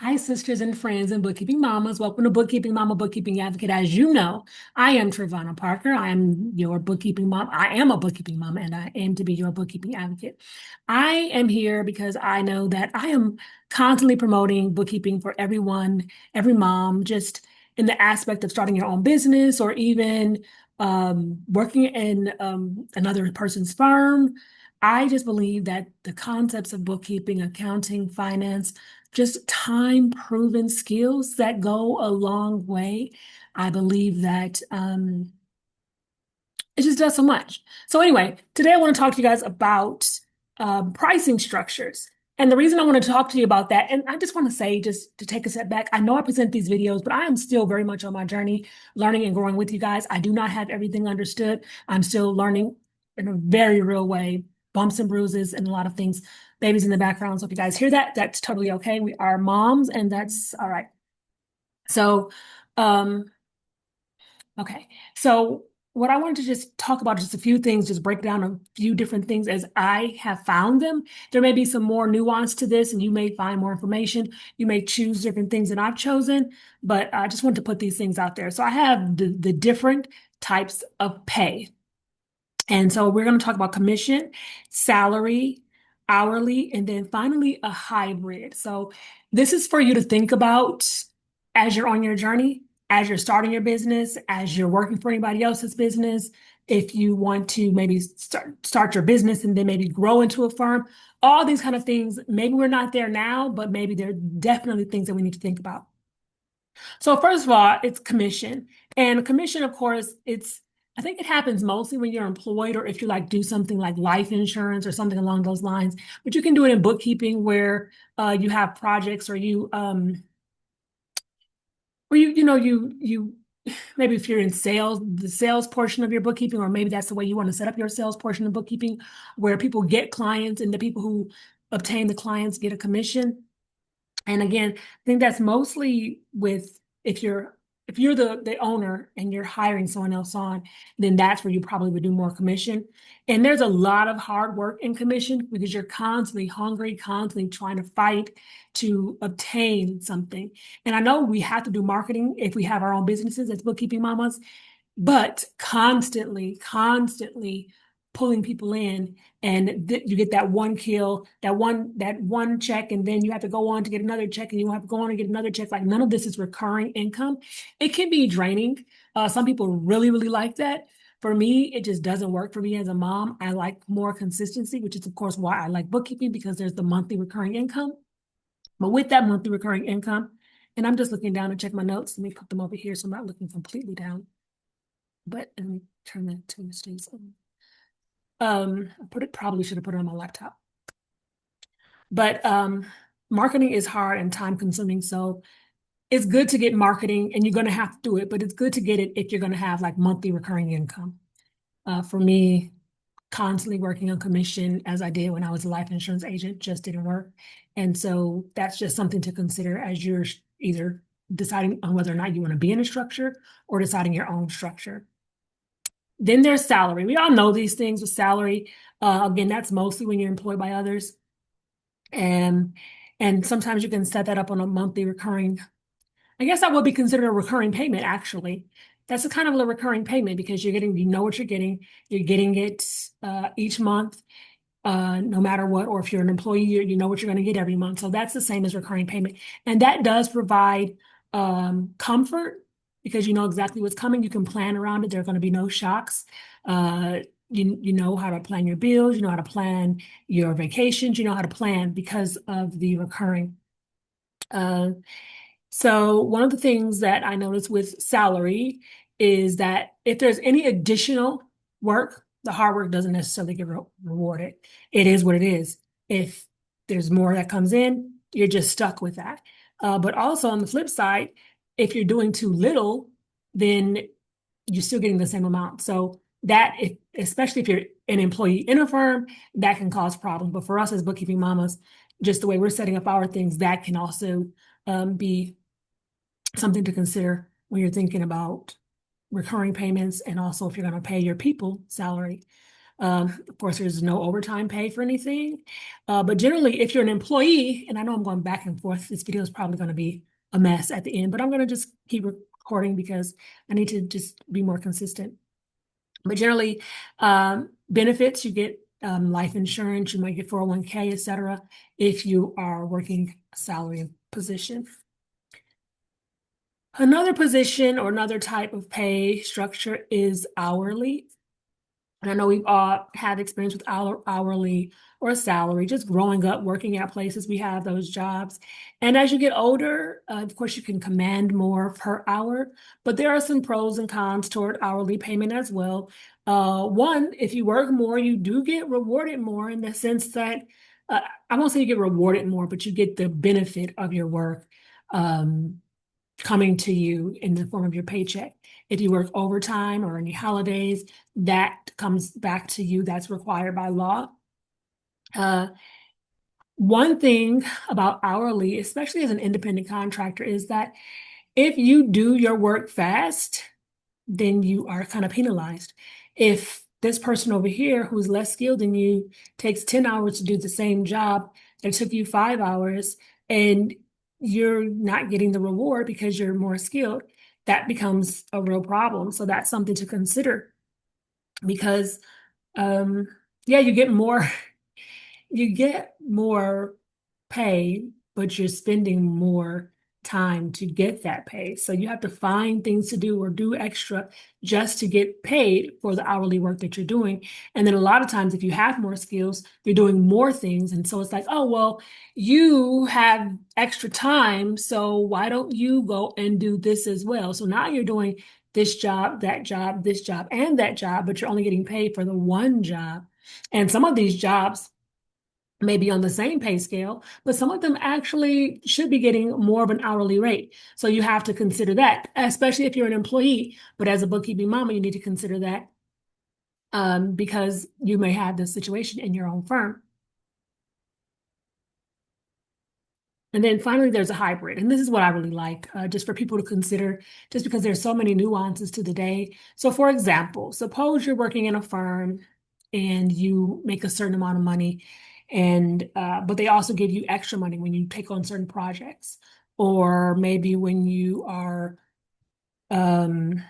Hi, sisters and friends and bookkeeping mamas. Welcome to Bookkeeping Mama, Bookkeeping Advocate. As you know, I am Trevonna Parker. I am your bookkeeping mom. I am a bookkeeping mama, and I aim to be your bookkeeping advocate. I am here because I know that I am constantly promoting bookkeeping for everyone, every mom, just in the aspect of starting your own business or even working in another person's firm. I just believe that the concepts of bookkeeping, accounting, finance, just time proven skills that go a long way. I believe that it just does so much. So, anyway, today I want to talk to you guys about pricing structures. And the reason I want to talk to you about that, and I just want to say, just to take a step back, I know I present these videos, but I am still very much on my journey, learning and growing with you guys. I do not have everything understood. I'm still learning in a very real way, bumps and bruises and a lot of things, babies in the background. So if you guys hear that, that's totally okay. We are moms, and that's all right. So, um, okay. So what I wanted to just talk about just a few things, just break down a few different things as I have found them. There may be some more nuance to this, and you may find more information. You may choose different things than I've chosen, but I just want to put these things out there. So I have the different types of pay. And so we're going to talk about commission, salary, hourly, and then finally a hybrid. So this is for you to think about as you're on your journey, as you're starting your business, as you're working for anybody else's business. If you want to maybe start your business and then maybe grow into a firm, all these kind of things. Maybe we're not there now, but maybe they're definitely things that we need to think about. So first of all, it's commission. And commission, of course, I think it happens mostly when you're employed or if you like do something like life insurance or something along those lines. But you can do it in bookkeeping where you have projects or you maybe if you're in sales, the sales portion of your bookkeeping, or maybe that's the way you want to set up your sales portion of bookkeeping, where people get clients and the people who obtain the clients get a commission. And again, I think that's mostly with if you're the owner and you're hiring someone else on, then that's where you probably would do more commission. And there's a lot of hard work in commission because you're constantly hungry, constantly trying to fight to obtain something. And I know we have to do marketing if we have our own businesses as bookkeeping mamas, but constantly pulling people in, and you get that one kill, that one check, and then you have to go on to get another check, and you have to go on and get another check. Like none of this is recurring income. It can be draining. Some people really like that. For me, it just doesn't work for me as a mom. I like more consistency, which is of course why I like bookkeeping, because there's the monthly recurring income. But with that monthly recurring income, and I'm just looking down to check my notes. Let me put them over here so I'm not looking completely down. But let me turn that to Tuesdays. Probably should have put it on my laptop. But marketing is hard and time consuming. So it's good to get marketing, and you're going to have to do it, but it's good to get it if you're going to have like monthly recurring income. For me, constantly working on commission as I did when I was a life insurance agent just didn't work. And so that's just something to consider as you're either deciding on whether or not you want to be in a structure or deciding your own structure. Then there's salary. We all know these things with salary. Again, that's mostly when you're employed by others. And sometimes you can set that up on a monthly recurring. I guess that would be considered a recurring payment, actually. That's a kind of a recurring payment because you know what you're getting it each month, no matter what, or if you're an employee, you know what you're going to get every month. So that's the same as recurring payment. And that does provide comfort because you know exactly what's coming. You can plan around it. There are going to be no shocks. Uh, you know how to plan your bills, you know how to plan your vacations, you know how to plan because of the recurring. Uh, so one of the things that I noticed with salary is that if there's any additional work, the hard work doesn't necessarily get rewarded. It is what it is. If there's more that comes in, you're just stuck with that. But also on the flip side, if you're doing too little, then you're still getting the same amount. So especially if you're an employee in a firm, that can cause problems. But for us as bookkeeping mamas, just the way we're setting up our things, that can also be something to consider when you're thinking about recurring payments and also if you're going to pay your people salary. Of course, there's no overtime pay for anything. But generally, if you're an employee, and I know I'm going back and forth, this video is probably going to be a mess at the end, but I'm going to just keep recording because I need to just be more consistent. But generally, benefits, you get life insurance, you might get 401k, etc., if you are working a salary position. Another position or another type of pay structure is hourly. And I know we've all had experience with hourly or salary, just growing up, working at places, we have those jobs. And as you get older, of course, you can command more per hour, but there are some pros and cons toward hourly payment as well. One, if you work more, you do get rewarded more in the sense that, I won't say you get rewarded more, but you get the benefit of your work. Coming to you in the form of your paycheck. If you work overtime or any holidays, that comes back to you. That's required by law. One thing about hourly, especially as an independent contractor, is that if you do your work fast, then you are kind of penalized. If this person over here who's less skilled than you takes 10 hours to do the same job that took you 5 hours, and you're not getting the reward because you're more skilled, that becomes a real problem. So that's something to consider because, yeah, you get more pay, but you're spending more time to get that pay. So you have to find things to do or do extra just to get paid for the hourly work that you're doing. And then a lot of times, if you have more skills, you're doing more things. And so it's like, oh, well, you have extra time, so why don't you go and do this as well? So now you're doing this job, that job, this job, and that job, but you're only getting paid for the one job. And some of these jobs, maybe on the same pay scale, but some of them actually should be getting more of an hourly rate. So you have to consider that, especially if you're an employee. But as a bookkeeping mama, you need to consider that because you may have this situation in your own firm. And then finally, there's a hybrid. And this is what I really like, just for people to consider, just because there's so many nuances to the day. So for example, suppose you're working in a firm and you make a certain amount of money, and but they also give you extra money when you take on certain projects, or maybe when you are um,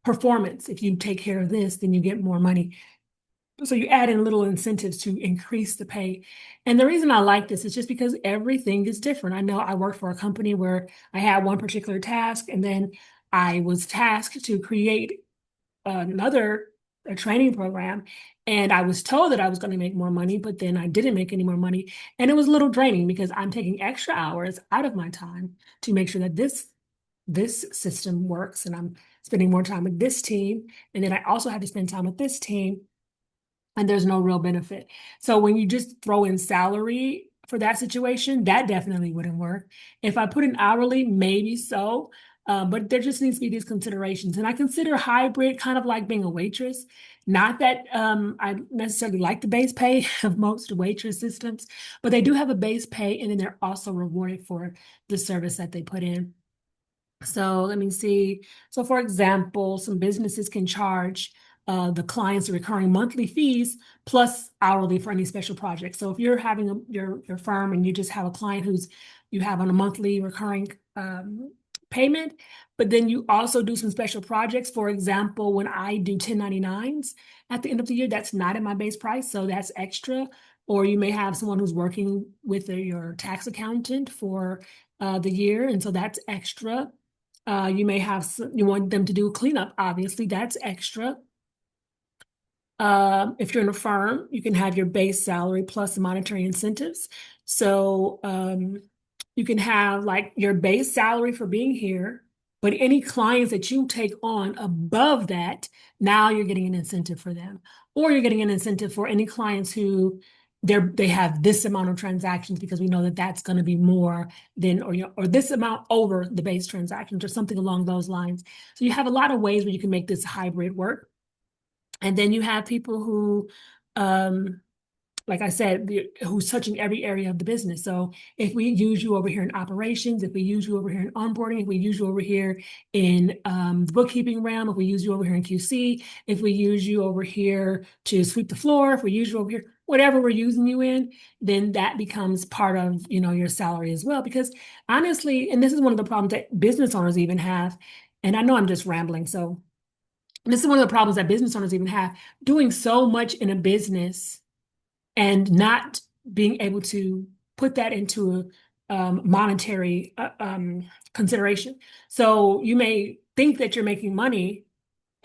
performance. If you take care of this, then you get more money. So you add in little incentives to increase the pay. And the reason I like this is just because everything is different. I know I worked for a company where I had one particular task, and then I was tasked to create another a training program. And I was told that I was going to make more money, but then I didn't make any more money. And it was a little draining because I'm taking extra hours out of my time to make sure that this system works. And I'm spending more time with this team. And then I also have to spend time with this team, and there's no real benefit. So when you just throw in salary for that situation, that definitely wouldn't work. If I put in hourly, maybe so, but there just needs to be these considerations. And I consider hybrid kind of like being a waitress. Not that I necessarily like the base pay of most waitress systems, but they do have a base pay, and then they're also rewarded for the service that they put in. So let me see. So for example, some businesses can charge the clients recurring monthly fees plus hourly for any special project. So if you're having your firm and you just have a client who's you have on a monthly recurring payment, but then you also do some special projects. For example, when I do 1099s at the end of the year, that's not in my base price, so that's extra. Or you may have someone who's working with your tax accountant for the year, and so that's extra. You may have you want them to do cleanup, obviously, that's extra. If you're in a firm, you can have your base salary plus monetary incentives. So you can have like your base salary for being here, but any clients that you take on above that, now you're getting an incentive for them. Or you're getting an incentive for any clients who they have this amount of transactions, because we know that that's going to be more than or this amount over the base transactions or something along those lines. So you have a lot of ways where you can make this hybrid work. And then you have people who like I said, who's touching every area of the business. So if we use you over here in operations, if we use you over here in onboarding, if we use you over here in the bookkeeping realm, if we use you over here in QC, if we use you over here to sweep the floor, if we use you over here, whatever we're using you in, then that becomes part of, your salary as well. Because honestly, and this is one of the problems that business owners even have, and I know I'm just rambling, so this is one of the problems that business owners even have, doing so much in a business and not being able to put that into a monetary consideration. So you may think that you're making money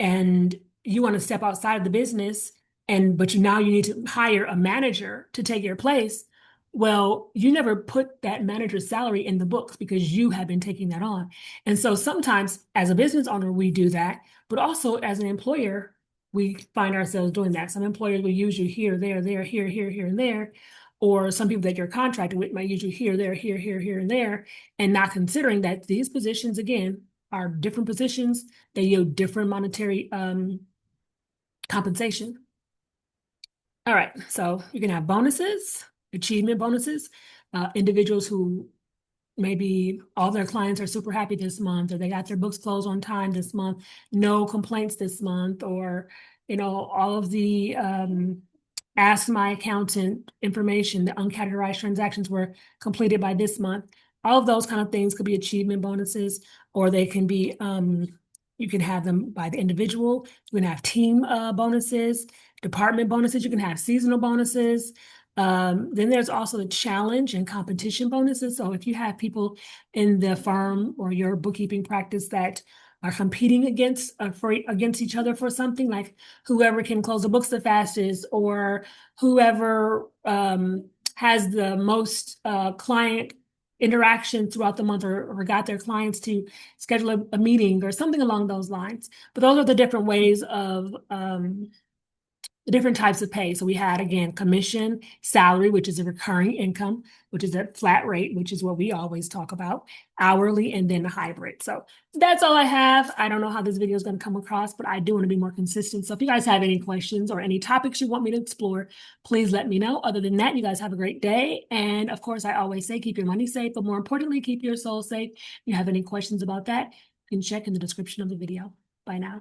and you want to step outside of the business, but now you need to hire a manager to take your place. Well, you never put that manager's salary in the books because you have been taking that on. And so sometimes as a business owner, we do that, but also as an employer, we find ourselves doing that. Some employers will use you here, there, here, and there. Or some people that you're contracted with might use you here, there, here, and there, and not considering that these positions, again, are different positions. They yield different monetary compensation. All right, so you can have bonuses, achievement bonuses, individuals who maybe all their clients are super happy this month, or they got their books closed on time this month, no complaints this month, or all of the ask my accountant information, the uncategorized transactions were completed by this month. All of those kind of things could be achievement bonuses, or they can be you can have them by the individual. You can have team bonuses, department bonuses. You can have seasonal bonuses. Then there's also the challenge and competition bonuses. So if you have people in the firm or your bookkeeping practice that are competing against each other for something, like whoever can close the books the fastest, or whoever has the most client interaction throughout the month, or got their clients to schedule a meeting or something along those lines. But those are the different ways of the different types of pay. So we had, again, commission, salary, which is a recurring income, which is a flat rate, which is what we always talk about, hourly, and then a hybrid. So that's all I have. I don't know how this video is going to come across, but I do want to be more consistent. So if you guys have any questions or any topics you want me to explore, please let me know. Other than that, you guys have a great day. And of course, I always say keep your money safe, but more importantly, keep your soul safe. If you have any questions about that, you can check in the description of the video. Bye now.